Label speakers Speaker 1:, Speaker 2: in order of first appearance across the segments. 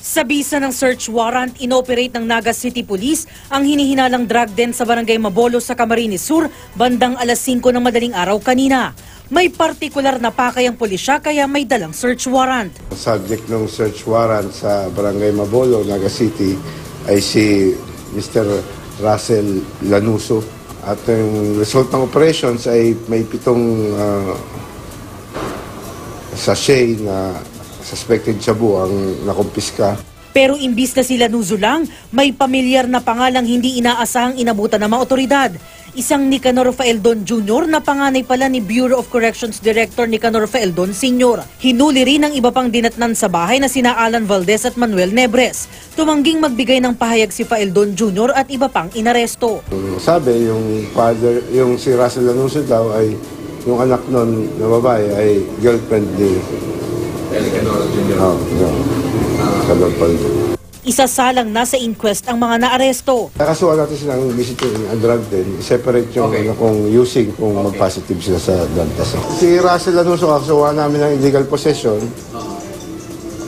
Speaker 1: Sa bisa ng search warrant, inoperate ng Naga City Police ang hinihinalang drug den sa Barangay Mabolo sa Camarines Sur bandang alas 5 ng madaling araw kanina. May partikular na pakay ang pulisya kaya may dalang search warrant.
Speaker 2: Subject ng search warrant sa Barangay Mabolo, Naga City ay si Mr. Russell Lanuso. At ang result ng operations ay may 7 sachet na suspected shabu ang nakumpiska.
Speaker 1: Pero imbis na sila Lanuso lang, may pamilyar na pangalang hindi inaasahang inabutan ng mga otoridad. Isang Nicanor Faeldon Jr. na panganay pala ni Bureau of Corrections Director Nicanor Faeldon Sr. Hinuli rin ang iba pang dinatnan sa bahay na sina Alan Valdez at Manuel Nebres. Tumangging magbigay ng pahayag si Faeldon Jr. at iba pang inaresto.
Speaker 2: Sabi, yung si Russell Lanuso daw ay yung anak nun na babae ay girlfriend ni
Speaker 3: Nicanor Jr.
Speaker 1: Isasalang nasa inquest ang mga naaresto.
Speaker 2: Nakasuhan natin silang visiting ang drug den, separate yung kung using kung mag-positive sila sa drug test. Si Russell Lanuso, kasuhan namin ng illegal possession.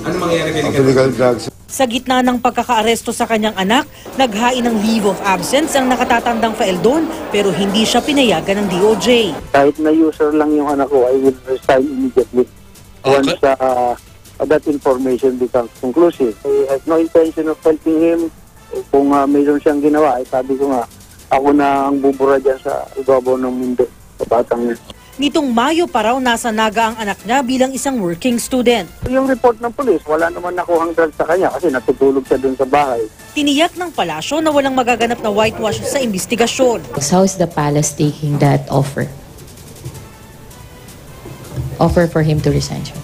Speaker 3: Ano mangyayari kay
Speaker 2: illegal drugs.
Speaker 1: Sa gitna ng pagkakaaresto sa kanyang anak, naghain ng leave of absence ang nakatatandang Faeldon pero hindi siya pinayagan ng DOJ.
Speaker 4: Kahit na user lang yung anak ko, I will resign immediately. Once that information becomes conclusive. I have no intention of helping him. Kung mayroon siyang ginawa, sabi ko nga, ako na ang bubura dyan sa ibabaw ng mundo, sa batang yun.
Speaker 1: Nitong Mayo pa raw nasa Naga ang anak niya bilang isang working student.
Speaker 4: Yung report ng polis, wala naman nakuhang drugs sa kanya kasi natutulog siya dun sa bahay.
Speaker 1: Tiniyak ng palasyo na walang magaganap na whitewash sa investigasyon.
Speaker 5: How is the palace taking that offer? Offer for him to resign, sir?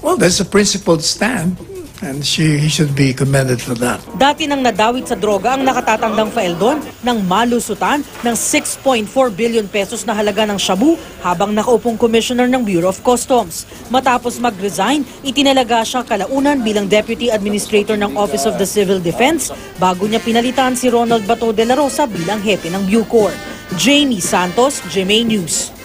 Speaker 6: Well, that's a principled stand, and he should be commended for that.
Speaker 1: Dati nang nadawit sa droga ang nakatatandang Faeldon nang malusutan ng 6.4 billion pesos na halaga ng shabu habang nakaupong commissioner ng Bureau of Customs. Matapos mag-resign, itinalaga siya kalaunan bilang Deputy Administrator ng Office of the Civil Defense bago niya pinalitan si Ronald Bato de la Rosa bilang hepe ng Bucor. Jamie Santos, GMA News.